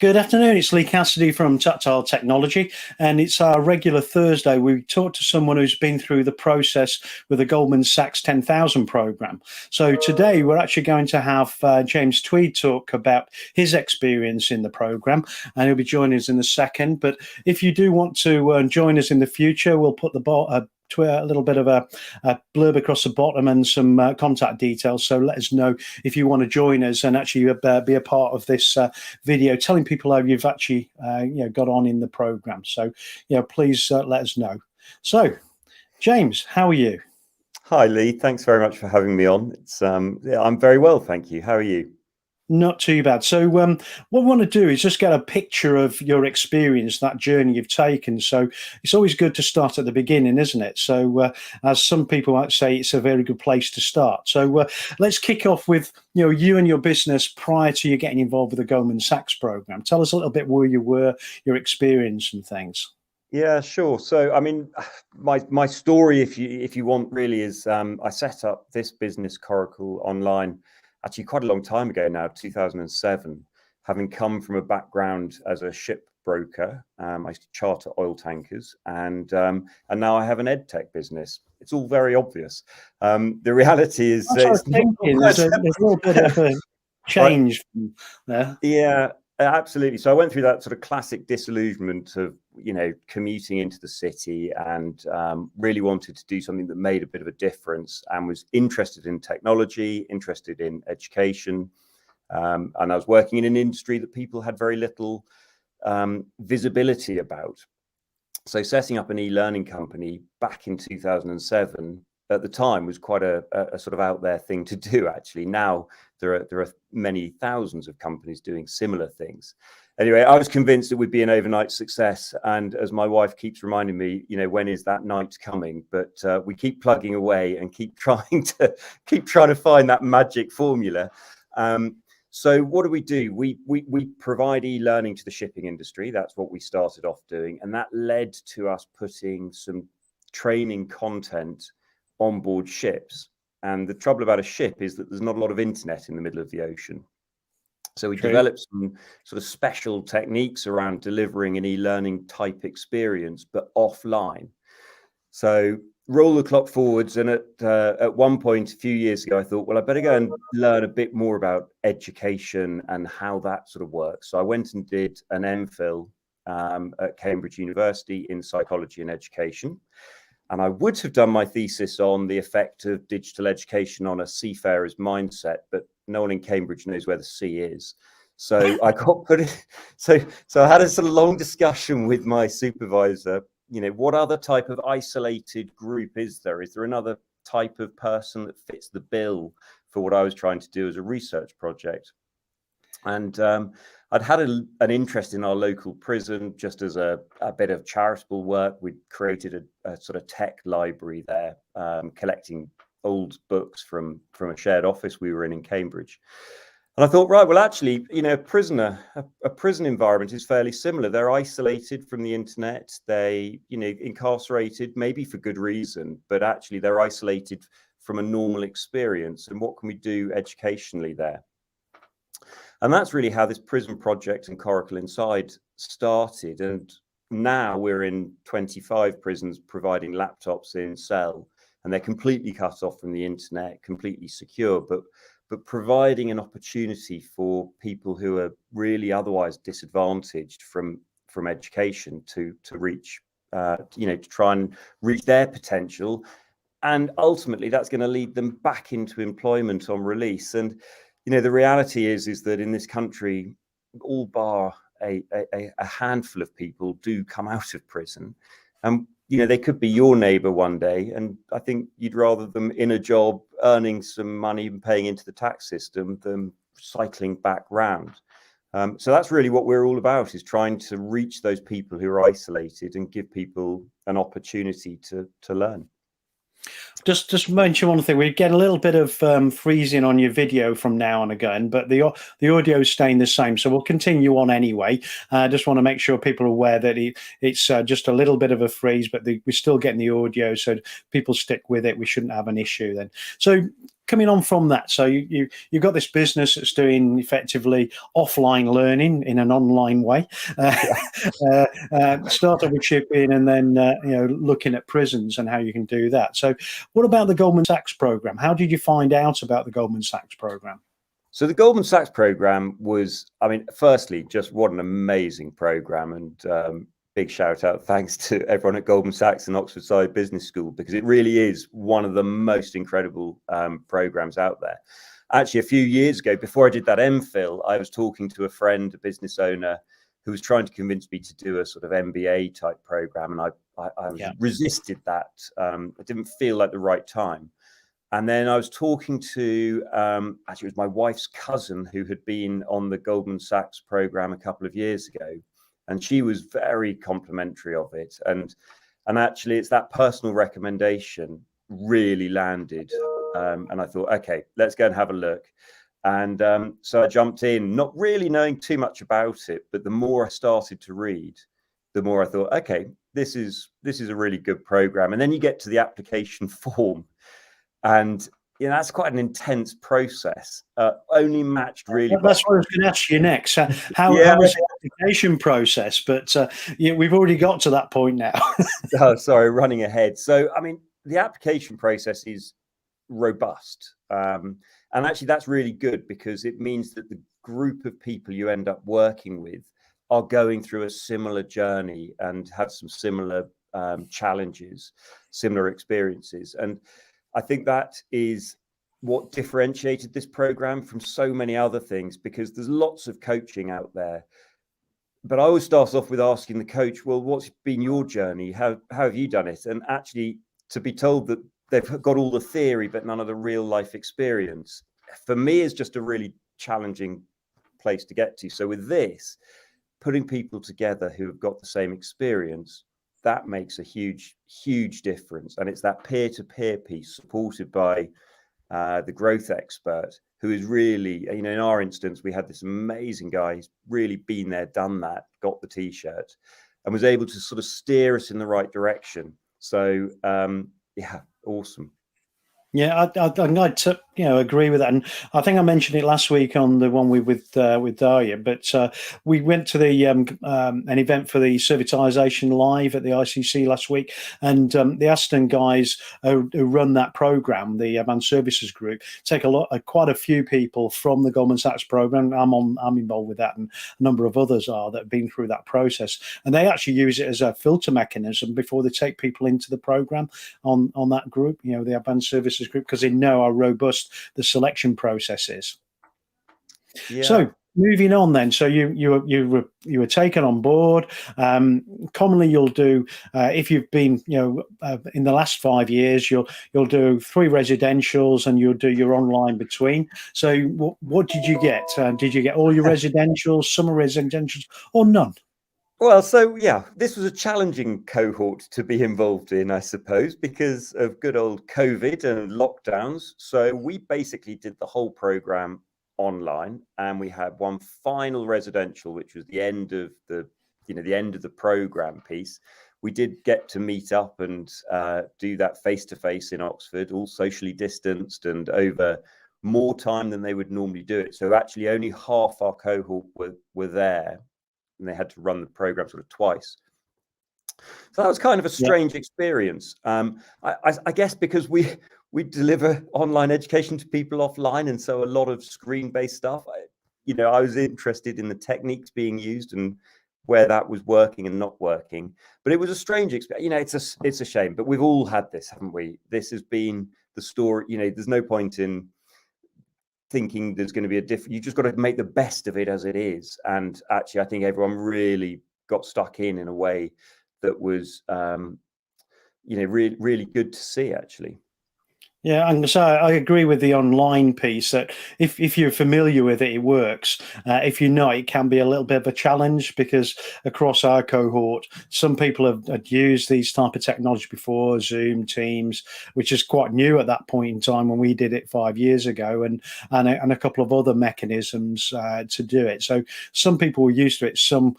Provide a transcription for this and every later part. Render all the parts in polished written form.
Good afternoon, it's Lee Cassidy from Tactile Technology, and it's our regular Thursday. We talk to someone who's been through the process with the Goldman Sachs 10,000 program. So today we're actually going to have James Tweed talk about his experience in the program, and he'll be joining us in a second. But if you do want to join us in the future, we'll put a little bit of a blurb across the bottom and some contact details. So let us know if you want to join us and actually be a part of this video, telling people how you've actually got on in the program. So please let us know. So James, how are you? Hi Lee, thanks very much for having me on. It's I'm very well, thank you. How are you? Not too bad. So what we want to do is just get a picture of your experience, that journey you've taken. So it's always good to start at the beginning, isn't it? So as some people might say, it's a very good place to start. So let's kick off with you and your business prior to you getting involved with the Goldman Sachs program. Tell us a little bit where you were, your experience and things. Yeah, sure. So I mean, my story, if you want, really is I set up this business, Coracle, online actually quite a long time ago now, 2007, having come from a background as a ship broker. I used to charter oil tankers, and now I have an ed tech business. It's all very obvious. The reality is there's a little bit of a change there. Yeah, absolutely. So I went through that sort of classic disillusionment of commuting into the city, and really wanted to do something that made a bit of a difference, and was interested in technology, interested in education, and I was working in an industry that people had very little visibility about. So setting up an e-learning company back in 2007 at the time was quite a sort of out there thing to do. Actually, now there are many thousands of companies doing similar things. Anyway, I was convinced it would be an overnight success, and as my wife keeps reminding me, when is that night coming? But we keep plugging away and keep trying to find that magic formula. So what do? We provide e-learning to the shipping industry. That's what we started off doing, and that led to us putting some training content on board ships. And the trouble about a ship is that there's not a lot of internet in the middle of the ocean. So we developed some sort of special techniques around delivering an e-learning type experience, but offline. So roll the clock forwards, and at one point a few years ago, I thought, well, I better go and learn a bit more about education and how that sort of works. So I went and did an MPhil at Cambridge University in psychology and education. And I would have done my thesis on the effect of digital education on a seafarer's mindset, but no one in Cambridge knows where the sea is. So I got put in, so I had a sort of long discussion with my supervisor. What other type of isolated group is there? Is there another type of person that fits the bill for what I was trying to do as a research project? And I'd had an interest in our local prison, just as a bit of charitable work. We'd created a sort of tech library there, collecting old books from a shared office we were in Cambridge. And I thought, right, well, actually, a prison environment is fairly similar. They're isolated from the internet. They, incarcerated, maybe for good reason, but actually they're isolated from a normal experience. And what can we do educationally there? And that's really how this prison project and Coracle Inside started. And now we're in 25 prisons providing laptops in cell, and they're completely cut off from the internet, completely secure, but providing an opportunity for people who are really otherwise disadvantaged from education to reach, to try and reach their potential. And ultimately, that's going to lead them back into employment on release. And the reality is that in this country, all bar a handful of people do come out of prison. And, they could be your neighbor one day. And I think you'd rather them in a job, earning some money and paying into the tax system than cycling back round. So that's really what we're all about, is trying to reach those people who are isolated and give people an opportunity to learn. Just mention one thing. We get a little bit of freezing on your video from now and again, but the audio is staying the same. So we'll continue on anyway. I just want to make sure people are aware that it's just a little bit of a freeze, but we're still getting the audio. So people stick with it. We shouldn't have an issue then. So coming on from that, so you've got this business that's doing effectively offline learning in an online way. Started with shipping, and then looking at prisons and how you can do that. So, what about the Goldman Sachs program? How did you find out about the Goldman Sachs program? So the Goldman Sachs program was, I mean, firstly, just what an amazing program, and big shout out, thanks to everyone at Goldman Sachs and Oxford Side Business School, because it really is one of the most incredible programs out there. Actually, a few years ago, before I did that MPhil, I was talking to a friend, a business owner, who was trying to convince me to do a sort of MBA type program, and I resisted that. It didn't feel like the right time. And then I was talking to, actually, it was my wife's cousin who had been on the Goldman Sachs program a couple of years ago, and she was very complimentary of it. And actually, it's that personal recommendation really landed. And I thought, okay, let's go and have a look. And so I jumped in, not really knowing too much about it, but the more I started to read, the more I thought, okay, this is a really good program. And then you get to the application form, and that's quite an intense process. Only matched really. That's what I was going to ask you next. How was the application process? But we've already got to that point now. Oh, sorry, running ahead. So, I mean, the application process is robust. And actually, that's really good, because it means that the group of people you end up working with are going through a similar journey and have some similar challenges, similar experiences. And I think that is what differentiated this program from so many other things, because there's lots of coaching out there. But I always start off with asking the coach, well, what's been your journey? How have you done it? And actually, to be told that they've got all the theory, but none of the real life experience, for me, is just a really challenging place to get to. So with this, putting people together who have got the same experience, that makes a huge, huge difference. And it's that peer-to-peer piece supported by the growth expert, who is really, in our instance, we had this amazing guy who's really been there, done that, got the T-shirt, and was able to sort of steer us in the right direction. So, awesome. Yeah, I'd agree with that, and I think I mentioned it last week on the one with Daria. But we went to the an event for the Servitization Live at the ICC last week, and the Aston guys who run that program, the Advanced Services Group, take quite a few people from the Goldman Sachs program. I'm involved with that, and a number of others are that have been through that process, and they actually use it as a filter mechanism before they take people into the program on that group. The Advanced Services Group, because they know how robust the selection process is. Yeah. So moving on then, so you were taken on board. Commonly, you'll do if you've been in the last 5 years, you'll do 3 residentials and you'll do your online between. So what did you get? Did you get all your residentials, summer residentials, or none? Well, so this was a challenging cohort to be involved in, I suppose, because of good old COVID and lockdowns. So we basically did the whole program online, and we had one final residential, which was the end of the program piece. We did get to meet up and do that face to face in Oxford, all socially distanced and over more time than they would normally do it. So actually, only half our cohort were there. And they had to run the program sort of twice. So that was kind of a strange experience. I guess because we deliver online education to people offline, and so a lot of screen-based stuff. I was interested in the techniques being used and where that was working and not working. But it was a strange experience. It's a shame, but we've all had this, haven't we? This has been the story. There's no point in thinking there's going to be a different. You just got to make the best of it as it is. And actually, I think everyone really got stuck in a way that was really, really good to see, actually. Yeah, and so I agree with the online piece that if you're familiar with it, it works. If you're not, it can be a little bit of a challenge because across our cohort, some people have had used these type of technology before, Zoom, Teams, which is quite new at that point in time when we did it 5 years ago, and a couple of other mechanisms to do it. So some people were used to it, some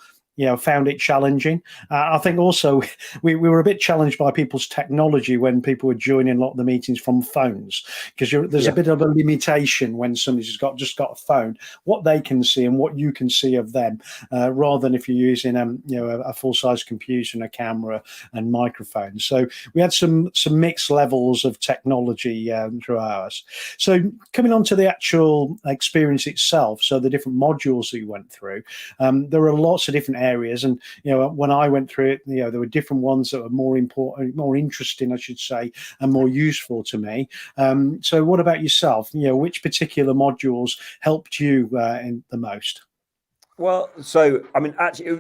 found it challenging. I think also we were a bit challenged by people's technology when people were joining a lot of the meetings from phones, because there's a bit of a limitation when somebody's just got a phone, what they can see and what you can see of them, rather than if you're using a full-size computer and a camera and microphone. So we had some mixed levels of technology through ours. So coming on to the actual experience itself, so the different modules that you went through, there were lots of different areas, and when I went through it, there were different ones that were more important, more interesting, I should say, and more useful to me. So what about yourself? Which particular modules helped you in the most? Well, so I mean, actually,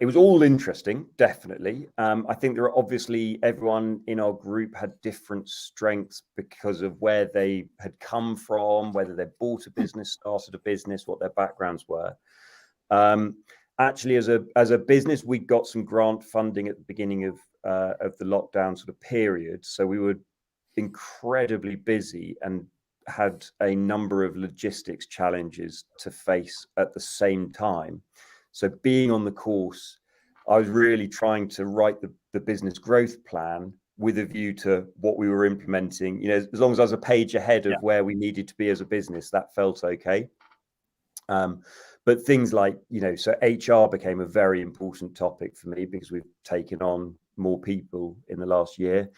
it was all interesting, definitely. I think there are obviously everyone in our group had different strengths because of where they had come from, whether they bought a business, started a business, what their backgrounds were. Actually, as a business, we got some grant funding at the beginning of the lockdown sort of period, so we were incredibly busy and had a number of logistics challenges to face at the same time. So being on the course, I was really trying to write the business growth plan with a view to what we were implementing. As long as I was a page ahead of where we needed to be as a business, that felt okay. But things like, so HR became a very important topic for me because we've taken on more people in the last year.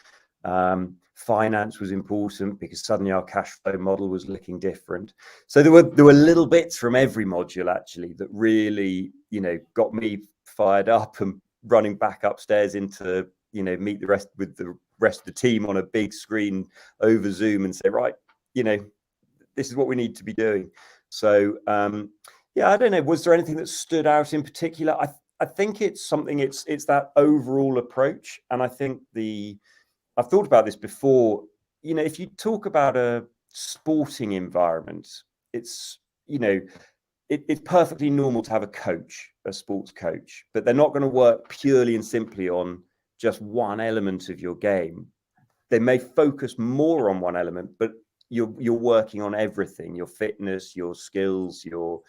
Finance was important because suddenly our cash flow model was looking different. So there were little bits from every module actually that really, got me fired up and running back upstairs into, meet the rest of the team on a big screen over Zoom and say, right, this is what we need to be doing. So I don't know. Was there anything that stood out in particular? I think it's something. It's that overall approach, and I think I've thought about this before. If you talk about a sporting environment, it's it's perfectly normal to have a sports coach, but they're not going to work purely and simply on just one element of your game. They may focus more on one element, but you're working on everything: your fitness, your skills, your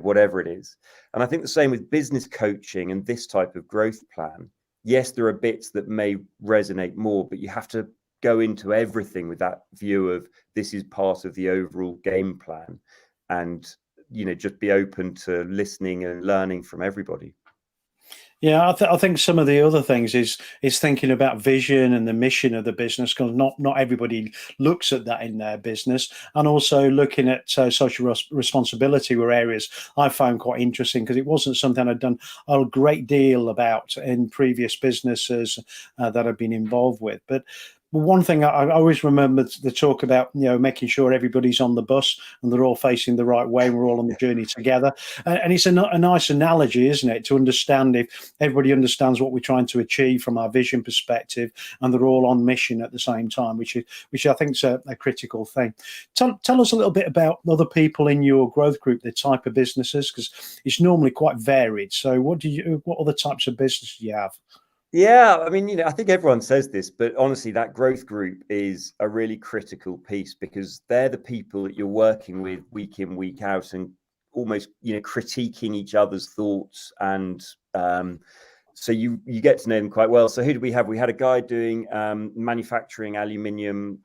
whatever it is. And I think the same with business coaching and this type of growth plan. Yes, there are bits that may resonate more, but you have to go into everything with that view of this is part of the overall game plan, and just be open to listening and learning from everybody. Yeah, I think some of the other things is thinking about vision and the mission of the business, because not everybody looks at that in their business, and also looking at social responsibility were areas I found quite interesting, because it wasn't something I'd done a great deal about in previous businesses that I've been involved with. But one thing I always remember the talk about, making sure everybody's on the bus and they're all facing the right way and we're all on the journey together. And it's a nice analogy, isn't it, to understand if everybody understands what we're trying to achieve from our vision perspective and they're all on mission at the same time, which I think is a critical thing. Tell us a little bit about other people in your growth group, the type of businesses, because it's normally quite varied. So what other types of businesses do you have? Yeah, I mean, I think everyone says this, but honestly, that growth group is a really critical piece because they're the people that you're working with week in, week out, and almost, critiquing each other's thoughts. And so you get to know them quite well. So who did we have? We had a guy doing manufacturing aluminium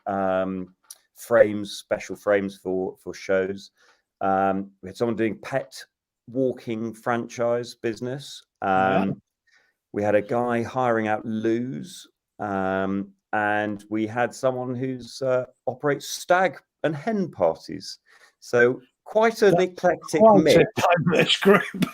frames, special frames for shows. We had someone doing pet walking franchise business. We had a guy hiring out loos, and we had someone who's operates stag and hen parties. So quite an eclectic mix. A diverse group.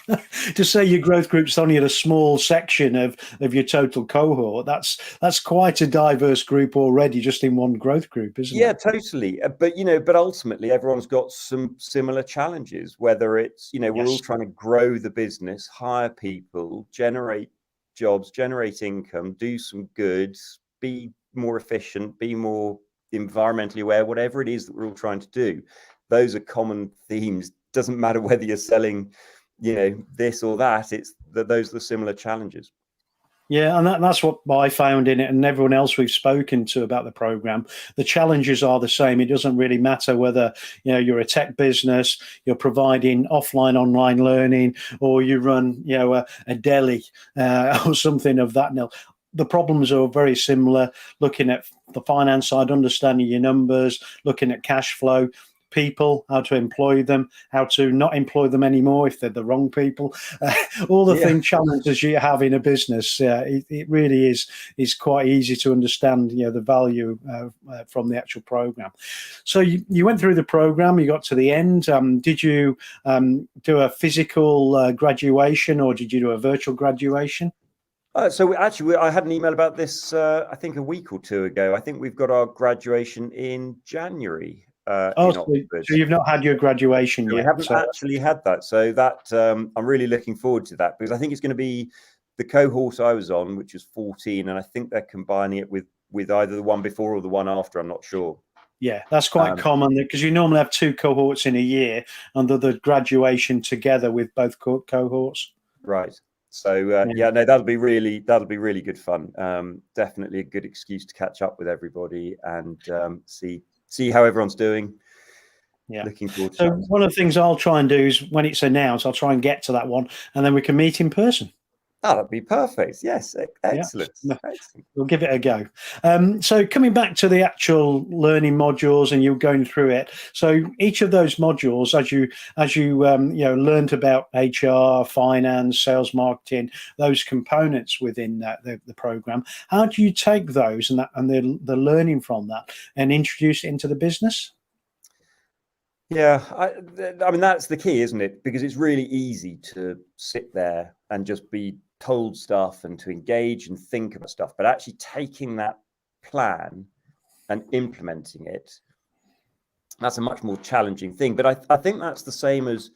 To say your growth group's only at a small section of your total cohort, that's quite a diverse group already, just in one growth group, isn't it? Yeah, totally. But ultimately, everyone's got some similar challenges. Whether it's we're all trying to grow the business, hire people, generate jobs, generate income, do some good, be more efficient, be more environmentally aware, whatever it is that we're all trying to do. Those are common themes. Doesn't matter whether you're selling, this or that. It's that those are the similar challenges. Yeah, and that's what I found in it, and everyone else we've spoken to about the program. The challenges are the same. It doesn't really matter whether you're a tech business, you're providing offline, online learning, or you run a deli or something of that. The problems are very similar. Looking at the finance side, understanding your numbers, looking at cash flow, people, how to employ them, how to not employ them anymore if they're the wrong people, all the challenges you have in a business. It really is quite easy to understand the value from the actual program. So you went through the program, you got to the end. Did you do a physical graduation, or did you do a virtual graduation? So I had an email about this, I think a week or two ago. I think we've got our graduation in January. So you've not had your graduation yet? We haven't actually had that. So that I'm really looking forward to that, because I think it's going to be the cohort I was on, which was 14, and I think they're combining it with either the one before or the one after. I'm not sure. Yeah, that's quite common, because you normally have 2 cohorts in a year under the graduation together with both cohorts. Right. So that'll be really good fun. Definitely a good excuse to catch up with everybody and see how everyone's doing. Yeah, looking forward to so that. One of the things I'll try and do is, when it's announced, I'll try and get to that one, and then we can meet in person. Oh, that'd be perfect. Yes, excellent. Yeah. Excellent. We'll give it a go. So coming back to the actual learning modules, and you're going through it. So each of those modules, as you learned about HR, finance, sales, marketing, those components within the program, how do you take those and the learning from that and introduce it into the business? Yeah, I mean, that's the key, isn't it? Because it's really easy to sit there and just be told stuff and to engage and think about stuff, but actually taking that plan and implementing it, that's a much more challenging thing. But I think that's the same as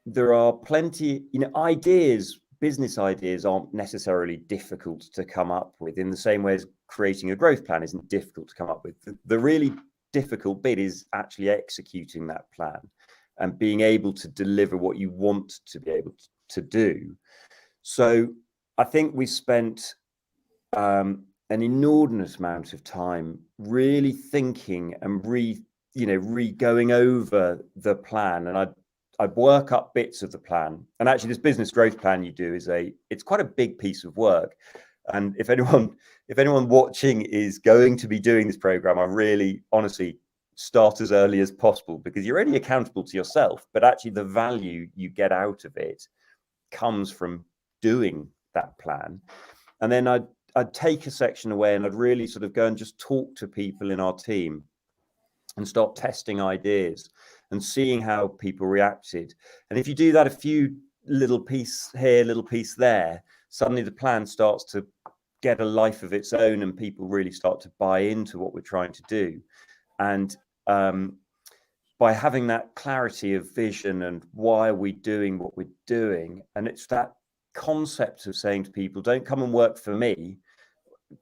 there are plenty, ideas, business ideas aren't necessarily difficult to come up with in the same way as creating a growth plan isn't difficult to come up with. The really difficult bit is actually executing that plan and being able to deliver what you want to be able to do. So I think we spent an inordinate amount of time really thinking and going over the plan, and I'd work up bits of the plan. And actually, this business growth plan you do it's quite a big piece of work. And if anyone watching is going to be doing this program, I really honestly start as early as possible, because you're only accountable to yourself, but actually the value you get out of it comes from doing that plan. And then I'd take a section away and I'd really sort of go and just talk to people in our team and start testing ideas and seeing how people reacted. And if you do that, a few little piece here, little piece there, suddenly the plan starts to get a life of its own and people really start to buy into what we're trying to do. And by having that clarity of vision and why are we doing what we're doing, and it's that concept of saying to people, don't come and work for me,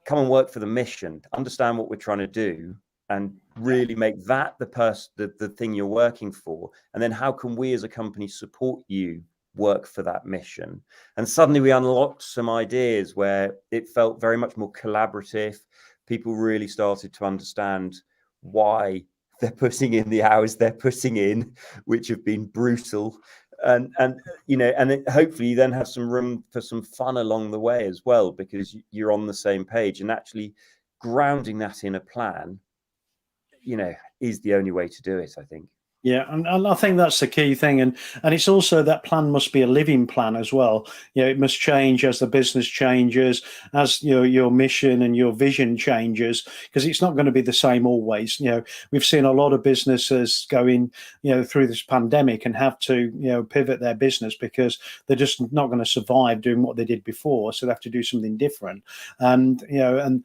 come and work for the mission, understand what we're trying to do, and really make that the thing you're working for. And then how can we as a company support you work for that mission? And suddenly we unlocked some ideas where it felt very much more collaborative. People really started to understand why they're putting in the hours they're putting in, which have been brutal. And hopefully you then have some room for some fun along the way as well, because you're on the same page. And actually grounding that in a plan, is the only way to do it, I think. Yeah, and I think that's the key thing, and it's also that plan must be a living plan as well. It must change as the business changes, as your mission and your vision changes, because it's not going to be the same always. We've seen a lot of businesses going through this pandemic and have to pivot their business because they're just not going to survive doing what they did before, so they have to do something different. And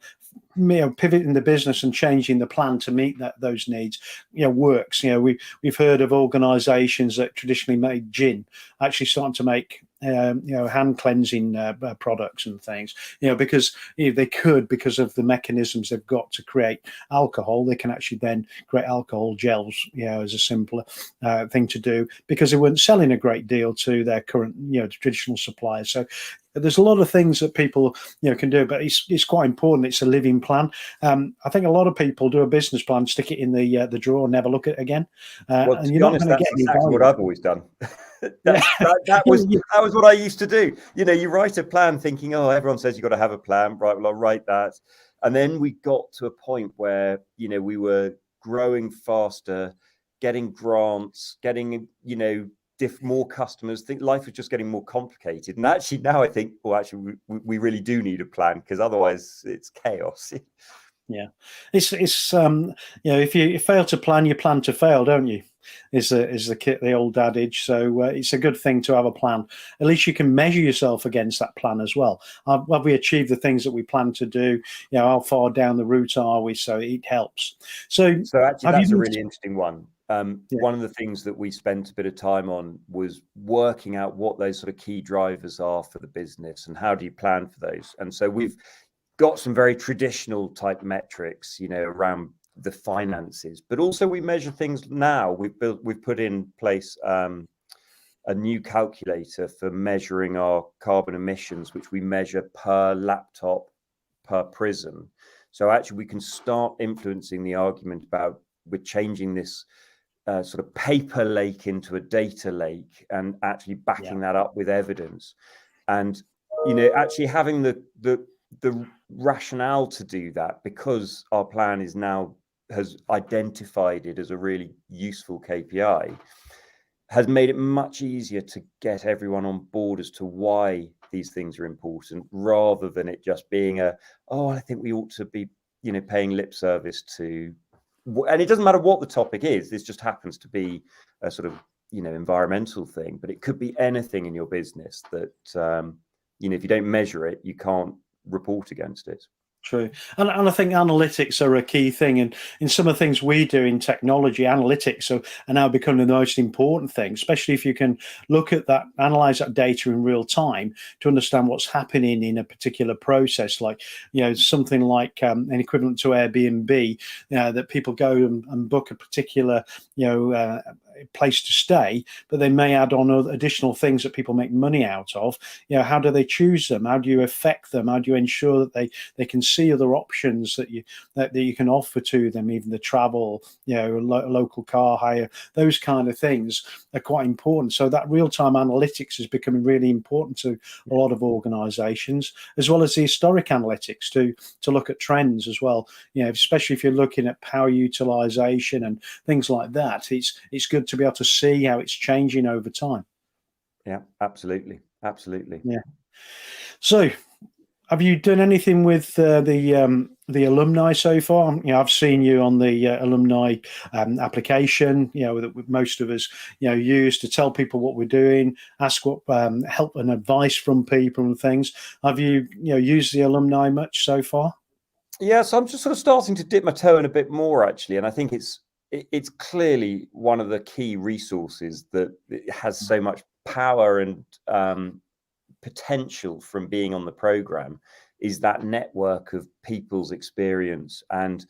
pivoting the business and changing the plan to meet those needs works. We've heard of organizations that traditionally made gin actually starting to make hand cleansing products and things, because they could, because of the mechanisms they've got to create alcohol, they can actually then create alcohol gels, as a simpler thing to do, because they weren't selling a great deal to their current, traditional suppliers. So there's a lot of things that people, can do, but it's quite important. It's a living plan. I think a lot of people do a business plan, stick it in the drawer, never look at it again. Well, and to you're be not honest, going to that's get any exactly value. what I've always done. that was what I used to do. You write a plan thinking, oh, everyone says you've got to have a plan, right? Well, I'll write that. And then we got to a point where, we were growing faster, getting grants, getting, more customers. Think life was just getting more complicated. And actually now I think, well, actually we really do need a plan, because otherwise it's chaos. Yeah, it's if you fail to plan, you plan to fail, don't you? Is the old adage. So it's a good thing to have a plan. At least you can measure yourself against that plan as well. Have we achieved the things that we plan to do? How far down the route are we? So it helps. So actually, that's a really interesting one. One of the things that we spent a bit of time on was working out what those sort of key drivers are for the business and how do you plan for those. And so we've got some very traditional type metrics, around the finances, but also we measure things now. We've put in place a new calculator for measuring our carbon emissions, which we measure per laptop, per prison. So actually we can start influencing the argument about we're changing this sort of paper lake into a data lake, and actually backing that up with evidence. And, actually having the rationale to do that, because our plan has identified it as a really useful KPI, has made it much easier to get everyone on board as to why these things are important, rather than it just being I think we ought to be, paying lip service to, and it doesn't matter what the topic is. This just happens to be a sort of, environmental thing, but it could be anything in your business that, if you don't measure it, you can't report against it. True. And I think analytics are a key thing. And in some of the things we do in technology, analytics are now becoming the most important thing, especially if you can look at that, analyze that data in real time to understand what's happening in a particular process, like, something like an equivalent to Airbnb, that people go and book a particular, place to stay, but they may add on additional things that people make money out of. How do they choose them? How do you affect them? How do you ensure that they can see other options that you can offer to them, even the travel, local car hire, those kind of things are quite important. So that real-time analytics is becoming really important to a lot of organizations, as well as the historic analytics to look at trends as well. Especially if you're looking at power utilization and things like that, it's good to be able to see how it's changing over time. Yeah, absolutely. Yeah. So have you done anything with the alumni so far? I've seen you on the alumni application, that most of us, use to tell people what we're doing, ask what help and advice from people and things. Have you, used the alumni much so far? Yeah, so I'm just sort of starting to dip my toe in a bit more, actually, and I think it's clearly one of the key resources that has so much power and potential from being on the program, is that network of people's experience. And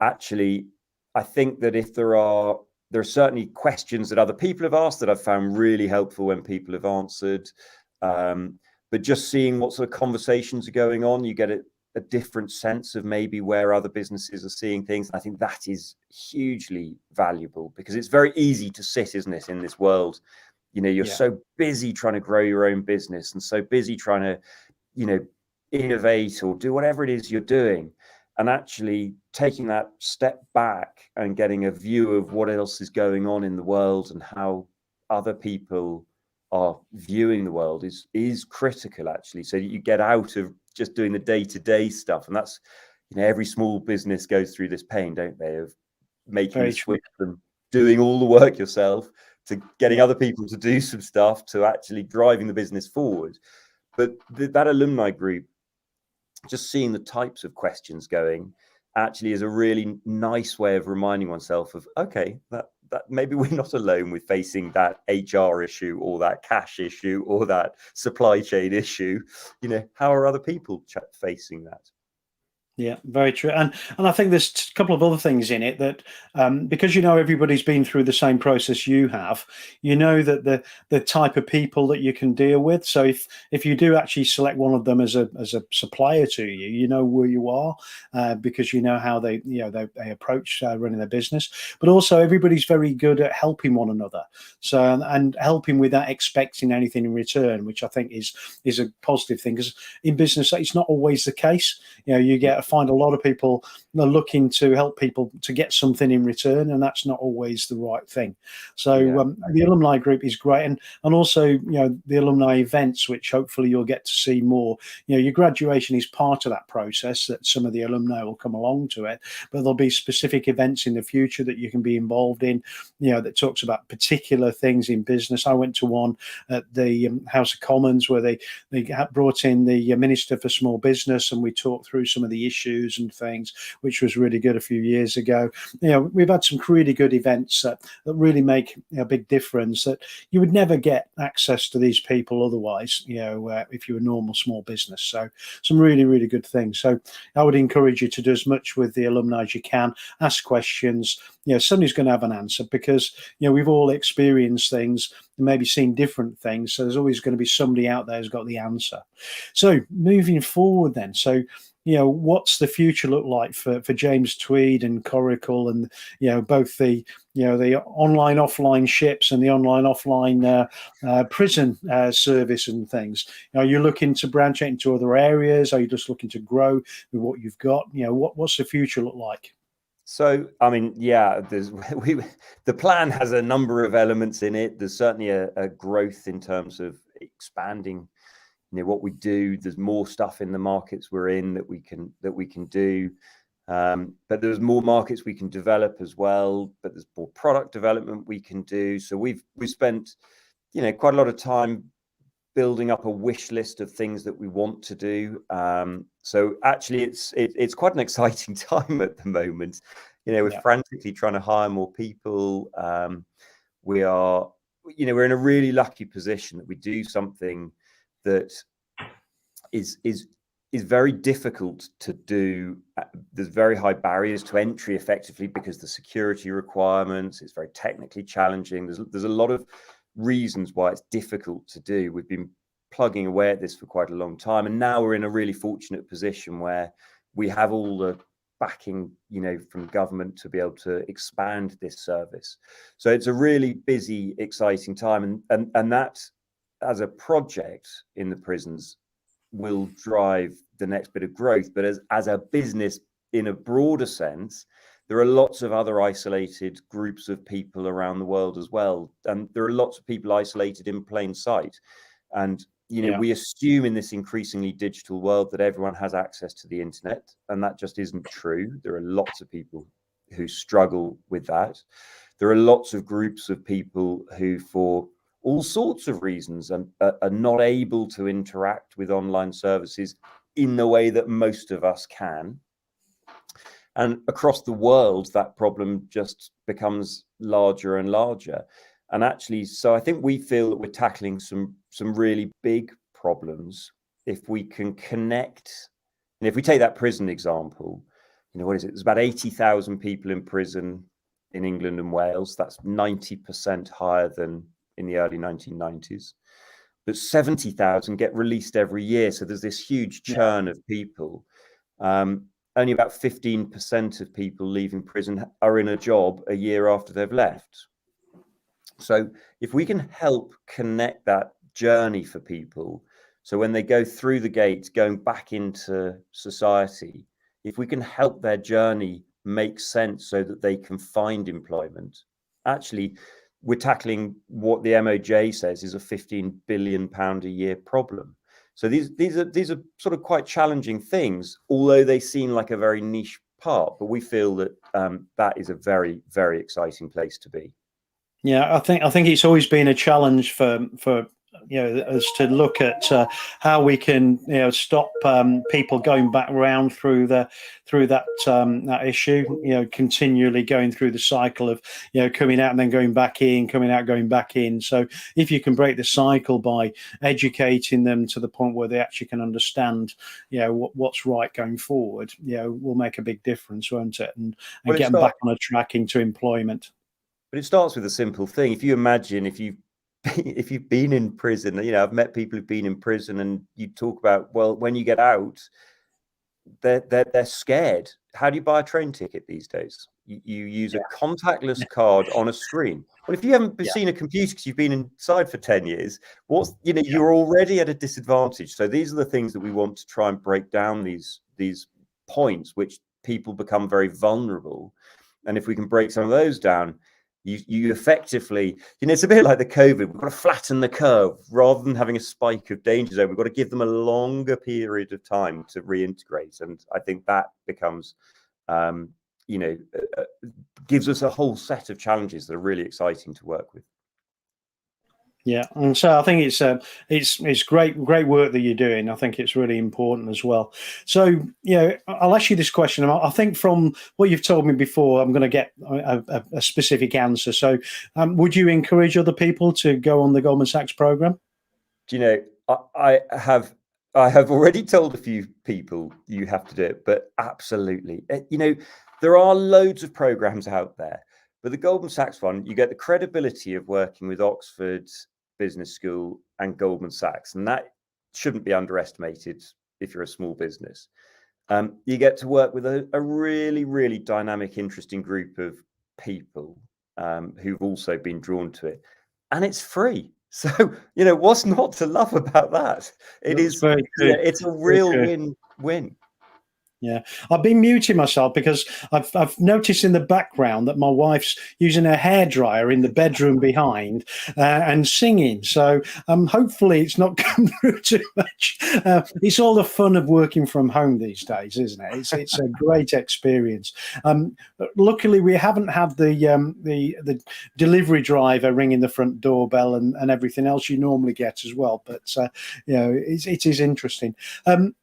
actually, I think that if there are certainly questions that other people have asked that I've found really helpful when people have answered, but just seeing what sort of conversations are going on, you get a different sense of maybe where other businesses are seeing things. I think that is hugely valuable, because it's very easy to sit, isn't it, in this world. You're so busy trying to grow your own business, and so busy trying to, innovate or do whatever it is you're doing. And actually taking that step back and getting a view of what else is going on in the world and how other people are viewing the world is critical, actually. So you get out of just doing the day-to-day stuff. And that's, every small business goes through this pain, don't they, of making the switch from doing all the work yourself to getting other people to do some stuff, to actually driving the business forward. But that alumni group, just seeing the types of questions going, actually is a really nice way of reminding oneself of, okay, that maybe we're not alone with facing that HR issue or that cash issue or that supply chain issue. How are other people facing that? Yeah, very true. And I think there's a couple of other things in it that because everybody's been through the same process you have, that the type of people that you can deal with. So if you do actually select one of them as a supplier to you, you know where you are because you know how they they approach running their business. But also everybody's very good at helping one another. So and helping without expecting anything in return, which I think is a positive thing, because in business it's not always the case. You find a lot of people are looking to help people to get something in return, and that's not always the right thing. So the alumni group is great, and also the alumni events, which hopefully you'll get to see more. Your graduation is part of that process, that some of the alumni will come along to it, but there'll be specific events in the future that you can be involved in, that talks about particular things in business. I went to one at the House of Commons where they brought in the Minister for Small Business, and we talked through some of the issues and things, which was really good a few years ago. We've had some really good events that really make a big difference, that you would never get access to these people otherwise, if you're a normal small business. So some really, really good things. So I would encourage you to do as much with the alumni as you can, ask questions. Somebody's going to have an answer, because we've all experienced things and maybe seen different things. So there's always going to be somebody out there who's got the answer. So moving forward then, so what's the future look like for James Tweed and Coracle, and both the the online offline ships and the online offline prison service and things? Are you looking to branch out into other areas? Are you just looking to grow with what you've got? What's the future look like? So, I mean, the plan has a number of elements in it. There's certainly a growth in terms of expanding what we do. There's more stuff in the markets we're in that we can do, but there's more markets we can develop as well, but there's more product development we can do. So we've spent quite a lot of time building up a wish list of things that we want to do. So actually it's quite an exciting time at the moment. We're frantically trying to hire more people. We're in a really lucky position that we do something that is very difficult to do. There's very high barriers to entry effectively because the security requirements, it's very technically challenging. There's a lot of reasons why it's difficult to do. We've been plugging away at this for quite a long time, and now we're in a really fortunate position where we have all the backing from government to be able to expand this service. So it's a really busy, exciting time, and that as a project in the prisons will drive the next bit of growth. But as a business in a broader sense, there are lots of other isolated groups of people around the world as well. And there are lots of people isolated in plain sight. And, we assume in this increasingly digital world that everyone has access to the internet, and that just isn't true. There are lots of people who struggle with that. There are lots of groups of people who, for all sorts of reasons, are not able to interact with online services in the way that most of us can. And across the world, that problem just becomes larger and larger. And actually, so I think we feel that we're tackling some really big problems if we can connect. And if we take that prison example, what is it? There's about 80,000 people in prison in England and Wales. That's 90% higher than in the early 1990s. But 70,000 get released every year. So there's this huge churn of people. Only about 15% of people leaving prison are in a job a year after they've left. So if we can help connect that journey for people, so when they go through the gates, going back into society, if we can help their journey make sense so that they can find employment, actually, we're tackling what the MOJ says is a £15 billion a year problem. So these are sort of quite challenging things, although they seem like a very niche part. But we feel that that is a very, very exciting place to be. Yeah, I think it's always been a challenge for as to look at how we can stop people going back around through that issue, continually going through the cycle of coming out and then going back in, coming out, going back in. So if you can break the cycle by educating them to the point where they actually can understand what's right going forward, will make a big difference, won't it? And get them back on a track into employment. But it starts with a simple thing. If you imagine, if you've been in prison, I've met people who've been in prison, and you talk about, well, when you get out, they're scared. How do you buy a train ticket these days? You use a contactless card on a screen. Well, if you haven't seen a computer because you've been inside for 10 years, you're already at a disadvantage. So these are the things that we want to try and break down, these points which people become very vulnerable. And if we can break some of those down, you effectively, it's a bit like the COVID. We've got to flatten the curve rather than having a spike of danger zone. We've got to give them a longer period of time to reintegrate. And I think that becomes, gives us a whole set of challenges that are really exciting to work with. Yeah, and so I think it's great work that you're doing. I think it's really important as well. So I'll ask you this question. I think from what you've told me before, I'm going to get a specific answer. So would you encourage other people to go on the Goldman Sachs program? I have already told a few people you have to do it, but absolutely, there are loads of programs out there. But the Goldman Sachs one, you get the credibility of working with Oxford Business School and Goldman Sachs, and that shouldn't be underestimated if you're a small business. You get to work with a really, really dynamic, interesting group of people who've also been drawn to it, and it's free. So what's not to love about that? It's a real win-win. Yeah, I've been muting myself because I've noticed in the background that my wife's using her hairdryer in the bedroom behind and singing. So hopefully it's not come through too much. It's all the fun of working from home these days, isn't it? It's a great experience. Luckily, we haven't had the delivery driver ringing the front doorbell and everything else you normally get as well. But it is interesting.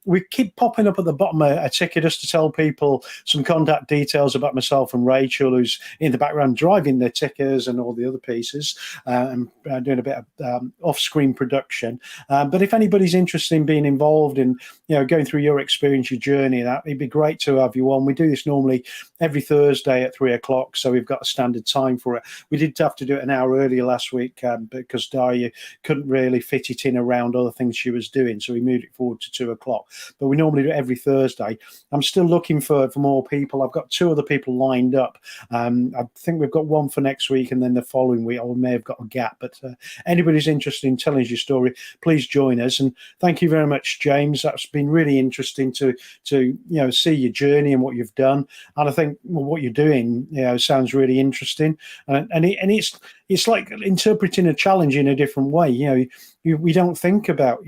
We keep popping up at the bottom a ticker just to tell people some contact details about myself and Rachel, who's in the background driving the tickers and all the other pieces, and doing a bit of off-screen production. But if anybody's interested in being involved in going through your experience, your journey, it'd be great to have you on. We do this normally every Thursday at 3:00, so we've got a standard time for it. We did have to do it an hour earlier last week because Daria couldn't really fit it in around other things she was doing, so we moved it forward to 2:00. But we normally do it every Thursday. I'm still looking for more people. I've got 2 other people lined up. I think we've got one for next week, and then the following week I may have got a gap. But anybody's interested in telling us your story, please join us. And thank you very much, James. That's been really interesting to see your journey and what you've done. And I think what you're doing sounds really interesting. And it's like interpreting a challenge in a different way. We don't think about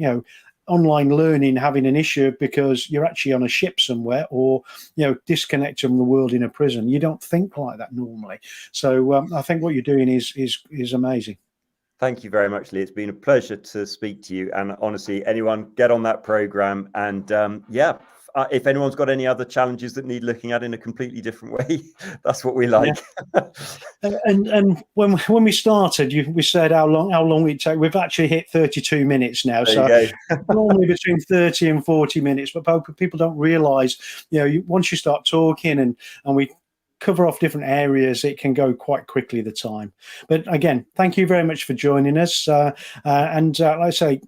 online learning having an issue because you're actually on a ship somewhere or disconnected from the world in a prison. You don't think like that normally. So I think what you're doing is amazing. Thank you very much, Lee. It's been a pleasure to speak to you. And honestly, anyone get on that program. And if anyone's got any other challenges that need looking at in a completely different way, that's what we like. Yeah. And when we started, we said how long it take. We've actually hit 32 minutes now, so normally between 30 and 40 minutes. But people don't realise, once you start talking and we cover off different areas, it can go quite quickly, the time. But again, thank you very much for joining us. And like I say,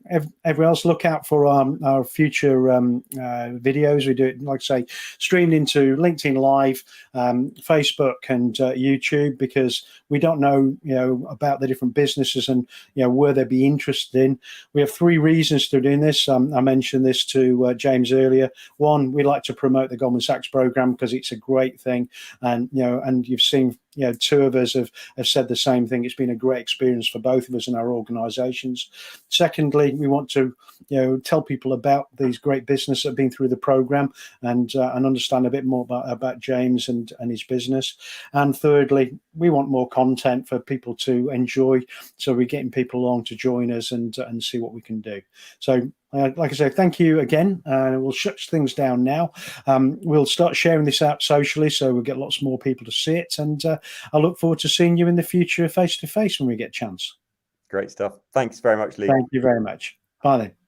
everyone else, look out for our future videos. We do it, like I say, streamed into LinkedIn Live, Facebook and YouTube, because we don't know, about the different businesses and, where they'd be interested in. We have 3 reasons to doing this. I mentioned this to James earlier. One, we like to promote the Goldman Sachs program because it's a great thing. And you've seen two of us have said the same thing. It's been a great experience for both of us and our organizations. Secondly, we want to tell people about these great business that have been through the program and understand a bit more about James and his business. And thirdly, we want more content for people to enjoy, so we're getting people along to join us and see what we can do. So like I say, thank you again. We'll shut things down now. We'll start sharing this out socially, so we'll get lots more people to see it. And I look forward to seeing you in the future face to face when we get a chance. Great stuff. Thanks very much, Lee. Thank you very much. Bye then.